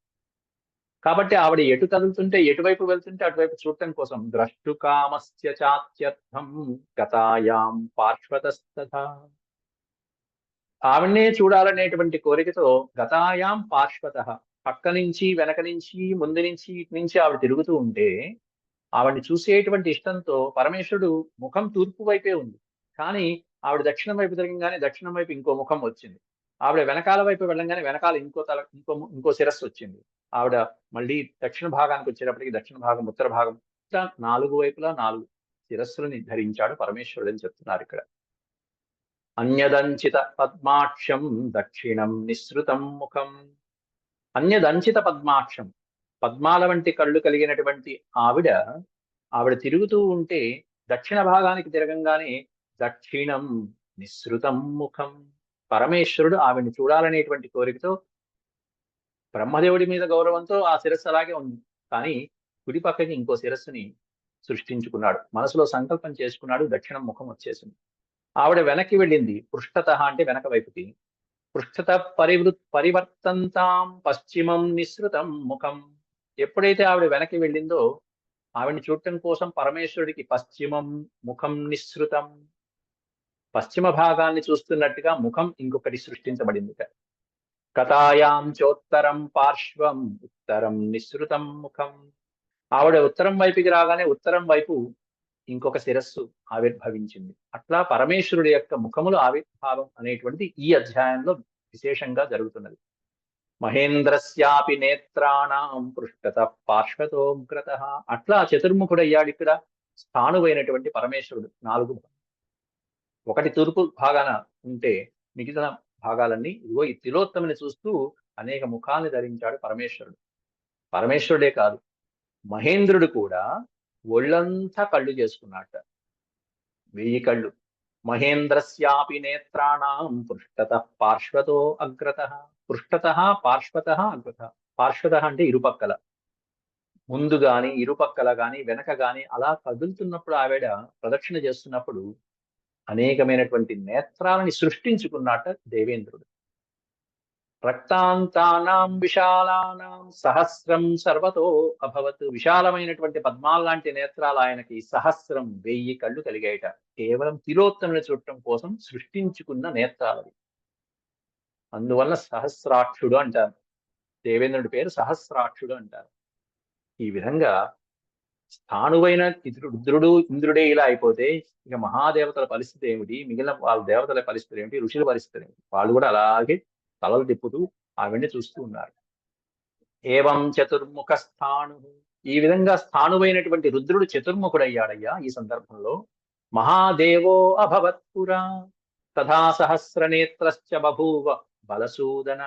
కాబట్టి ఆవిడ ఎటు కదులుతుంటే, ఎటువైపు వెళ్తుంటే అటువైపు చూడటం కోసం ద్రష్టుకామస్య చాత్యర్థం గతాయాం పార్శ్వతస్తథా. ఆవిడనే చూడాలనేటువంటి కోరికతో గతాయాం పార్శ్వతః, పక్క నుంచి, వెనక నుంచి, ముందు నుంచి, ఇటు నుంచి ఆవిడ తిరుగుతూ ఉంటే ఆవిడని చూసేటువంటి ఇష్టంతో పరమేశ్వరుడు ముఖం తూర్పు వైపే ఉంది. కానీ ఆవిడ దక్షిణం వైపు తిరగంగానే దక్షిణం వైపు ఇంకో ముఖం వచ్చింది. ఆవిడ వెనకాల వైపు వెళ్ళంగానే వెనకాల ఇంకో శిరస్సు వచ్చింది. ఆవిడ మళ్ళీ దక్షిణ భాగానికి వచ్చేటప్పటికి దక్షిణ భాగం, ఉత్తర భాగం, ఇట్లా 4 వైపులా 4 శిరస్సులని ధరించాడు పరమేశ్వరుడు అని చెప్తున్నారు ఇక్కడ. అన్యదంచిత పద్మాక్షం దక్షిణం నిసృతం ముఖం. అన్యదంచిత పద్మాక్షం, పద్మాల వంటి కళ్ళు కలిగినటువంటి ఆవిడ తిరుగుతూ ఉంటే దక్షిణ భాగానికి తిరగంగానే దక్షిణం నిసృతం ముఖం. పరమేశ్వరుడు ఆవిడ్ని చూడాలనేటువంటి కోరికతో, బ్రహ్మదేవుడి మీద గౌరవంతో ఆ శిరస్సు అలాగే ఉంది, కానీ కుడి పక్కకి ఇంకో శిరస్సుని సృష్టించుకున్నాడు, మనసులో సంకల్పం చేసుకున్నాడు, దక్షిణం ముఖం వచ్చేసింది. ఆవిడ వెనక్కి వెళ్ళింది, పృష్ఠత అంటే వెనక వైపుకి. పృష్ఠత పరివర్తంతాం పశ్చిమం నిసృతం ముఖం. ఎప్పుడైతే ఆవిడ వెనక్కి వెళ్ళిందో ఆవిడ్ని చూడటం కోసం పరమేశ్వరుడికి పశ్చిమం ముఖం నిసృతం, పశ్చిమ భాగాన్ని చూస్తున్నట్టుగా ముఖం ఇంకొకటి సృష్టించబడింది. కథాయాం చోత్తరం పార్శ్వం ఉత్తరం నిసృతం ముఖం. ఆవిడ ఉత్తరం వైపుకి రాగానే ఉత్తరం వైపు ఇంకొక శిరస్సు ఆవిర్భవించింది. అట్లా పరమేశ్వరుడి యొక్క ముఖములు ఆవిర్భావం అనేటువంటిది ఈ అధ్యాయంలో విశేషంగా జరుగుతున్నది. మహేంద్రస్యాపి నేత్రాణం పృష్ఠత పార్శ్వతోగ్రత. అట్లా చతుర్ముఖుడయ్యాడు ఇక్కడ స్థాణువైనటువంటి పరమేశ్వరుడు. 4 ఒకటి తూర్పు భాగాన ఉంటే మిగతా భాగాలన్నీ ఇదిగో ఈ తిలోత్తమని చూస్తూ అనేక ముఖాలను ధరించాడు పరమేశ్వరుడు. పరమేశ్వరుడే కాదు, మహేంద్రుడు కూడా ఒళ్ళంతా కళ్ళు చేసుకున్నట్ట, 1000 కళ్ళు. మహేంద్రస్యాపి నేత్రాణం పృష్ఠత పార్శ్వతో అగ్రత. పృష్ఠత పార్శ్వత అగ్రత. పార్శ్వత అంటే ఇరుపక్కల, ముందు గాని, ఇరుపక్కల గాని, వెనక గాని అలా కదులుతున్నప్పుడు ఆవిడ ప్రదక్షిణ చేస్తున్నప్పుడు అనేకమైనటువంటి నేత్రాలని సృష్టించుకున్నట్ట దేవేంద్రుడు. రక్తాంతానాం విశాలానాం సహస్రం సర్వతో అభవత్. విశాలమైనటువంటి పద్మాల్లాంటి నేత్రాలు ఆయనకి సహస్రం, 1000 కళ్ళు కలిగాయట. కేవలం తిలోత్తముని చూడటం కోసం సృష్టించుకున్న నేత్రాలవి. అందువల్ల సహస్రాక్షుడు అంటారు, దేవేంద్రుడి పేరు సహస్రాక్షుడు అంటారు. ఈ విధంగా స్థాణువైన రుద్రుడు, ఇంద్రుడే ఇలా అయిపోతే ఇక మహాదేవతల పరిస్థితి ఏమిటి, మిగిలిన వాళ్ళ దేవతల పరిస్థితి ఏమిటి, ఋషుల పరిస్థితి ఏమిటి? వాళ్ళు కూడా అలాగే తలలు తిప్పుతూ ఆవిడ్ని చూస్తూ ఉన్నారు. ఏవం చతుర్ముఖ స్థాణు. ఈ విధంగా స్థాణువైనటువంటి రుద్రుడు చతుర్ముఖుడయ్యాడయ్యా ఈ సందర్భంలో. మహాదేవో అభవత్పురా తథా సహస్రనేత్రశ్చ బభూవ బలసూదన.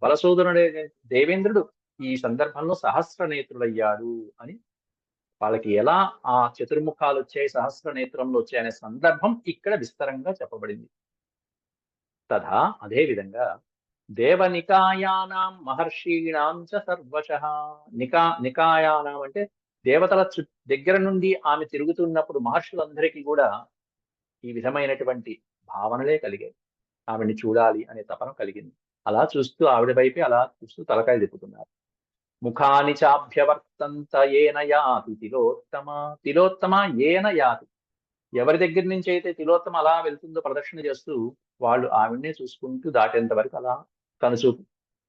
బలసూదనుడే దేవేంద్రుడు ఈ సందర్భంలో సహస్రనేత్రుడయ్యాడు అని, వాళ్ళకి ఎలా ఆ చతుర్ముఖాలు వచ్చాయి, సహస్రనేత్రంలో వచ్చాయనే సందర్భం ఇక్కడ విస్తరంగా చెప్పబడింది. తథా అదే విధంగా దేవనికాయానాం మహర్షీణాం చ సర్వశః. నికాయానాం అంటే దేవతల దగ్గర నుండి ఆమె తిరుగుతున్నప్పుడు మహర్షులందరికీ కూడా ఈ విధమైనటువంటి భావనలే కలిగాయి. ఆవిడ్ని చూడాలి అనే తపన కలిగింది. అలా చూస్తూ ఆవిడ వైపే అలా చూస్తూ తలకాయ తిప్పుతున్నారు. ముఖాని చాభ్యవర్తంత ఏన యాతి తిలోత్తమ. తిలోత్తమ ఏన యాతి. ఎవరి దగ్గర నుంచి అయితే తిలోత్తమ అలా వెళ్తుందో ప్రదక్షిణ చేస్తూ వాళ్ళు ఆవిడనే చూసుకుంటూ దాటేంత వరకు అలా కనుచూపు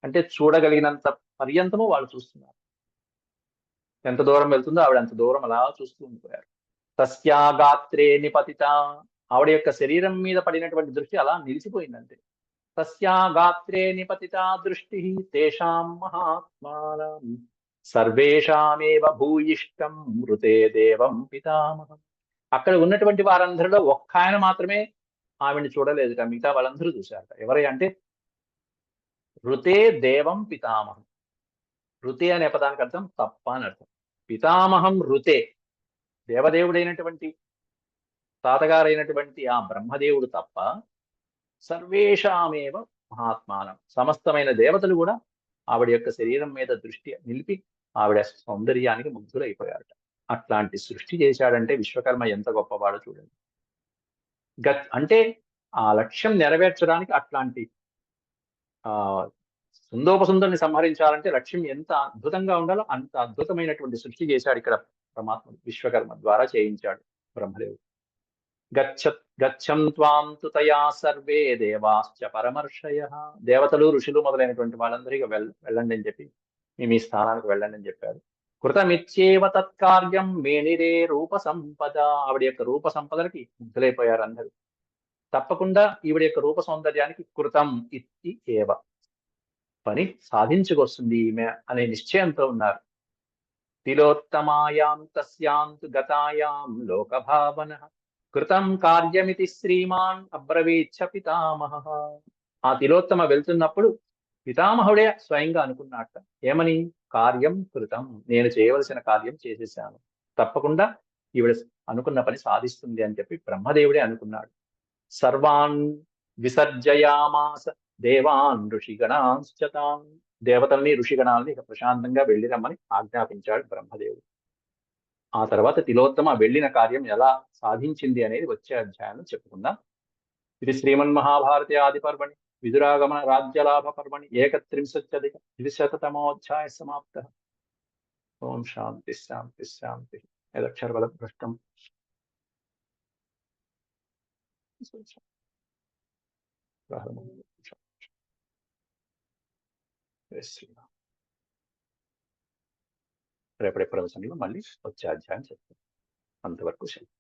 అంటే చూడగలిగినంత పర్యంతము వాళ్ళు చూస్తున్నారు. ఎంత దూరం వెళ్తుందో ఆవిడ అంత దూరం అలా చూస్తూ ఉండిపోయారు. తస్యా గాత్రే నిపతిత, ఆవిడ యొక్క శరీరం మీద పడినటువంటి దృష్టి అలా నిలిచిపోయిందంటే. తస్యా గాత్రే నిపతితా దృష్టి తేషాం మహాత్మానం సర్వేషామేవ భూయిష్టం మృతే దేవం పితామహం. అక్కడ ఉన్నటువంటి వారందరిలో ఒక్క ఆయన మాత్రమే ఆవిడ్ని చూడలేదుట. మిగతా వాళ్ళందరూ చూశారట. ఎవరై అంటే ఋతే దేవం పితామహం. ఋతే అనే పదానికి అర్థం తప్ప అని అర్థం. పితామహం ఋతే, దేవదేవుడైనటువంటి తాతగారైనటువంటి ఆ బ్రహ్మదేవుడు తప్ప సర్వేషామేవ మహాత్మానం, సమస్తమైన దేవతలు కూడా ఆవిడ యొక్క శరీరం మీద దృష్టి నిలిపి ఆవిడ సౌందర్యానికి ముగ్ధులైపోయారట. అట్లాంటి సృష్టి చేశాడంటే విశ్వకర్మ ఎంత గొప్పవాడో చూడండి. అంటే ఆ లక్ష్యం నెరవేర్చడానికి అట్లాంటి ఆ సుందోపసుందరిని సంహరించాలంటే లక్ష్యం ఎంత అద్భుతంగా ఉండాలో అంత అద్భుతమైనటువంటి సృష్టి చేశాడు ఇక్కడ పరమాత్మ. విశ్వకర్మ ద్వారా చేయించాడు బ్రహ్మదేవుడు. గచ్చం త్వాం తు తయా సర్వే దేవాశ్చ పరమర్షయ, దేవతలు ఋషులు మొదలైనటువంటి వాళ్ళందరికీ వెళ్ళండి అని చెప్పి మీ మీ స్థానానికి వెళ్ళండి అని చెప్పారు. కృతమిచ్చేవ తత్కార్యం మేనిరే రూప సంపద, ఆవిడ యొక్క రూప సంపదలకి ముగ్ధులైపోయారు అందరూ. తప్పకుండా ఈవిడ యొక్క రూప సౌందర్యానికి కృతం ఇత్తి ఏవ, పని సాధించుకొస్తుంది ఈమె అనే నిశ్చయంతో ఉన్నారు. తిలోత్తమాయాం తస్యాంతు గతాయాం లోకభావన కృతం కార్యమితి శ్రీమాన్ అబ్రవీచ్చ పితామహ. ఆ తిలోత్తమ వెళ్తున్నప్పుడు పితామహుడే స్వయంగా అనుకున్నట్ట. ఏమని? కార్యం కృతం, నేను చేయవలసిన కార్యం చేసేసాను, తప్పకుండా ఈవిడ అనుకున్న పని సాధిస్తుంది అని చెప్పి బ్రహ్మదేవుడే అనుకున్నాడు. సర్వాన్ విసర్జయామాస దేవాన్ ఋషిగణాశ్చతాన్, దేవతల్ని ఋషిగణాలని ఇక ప్రశాంతంగా వెళ్ళి రమ్మని ఆజ్ఞాపించాడు బ్రహ్మదేవుడు. ఆ తర్వాత తిలోత్తమ వెళ్ళిన కార్యం ఎలా సాధించింది అనేది వచ్చే అధ్యాయంలో చెప్పుకుందాం. ఇది శ్రీమన్మహాభారతే ఆది పర్వణి విదురాగమన రాజ్యలాభ పర్వణి 31-ద్విశతమోऽధ్యాయ సమాప్త. ఓం శాంతి శాంతి శాంతి. యదక్షరపదభ్రష్టం రేపటి ప్రవచనంలో మళ్ళీ వచ్చే అధ్యాయం చెప్తాం. అంతవరకు సెలవు.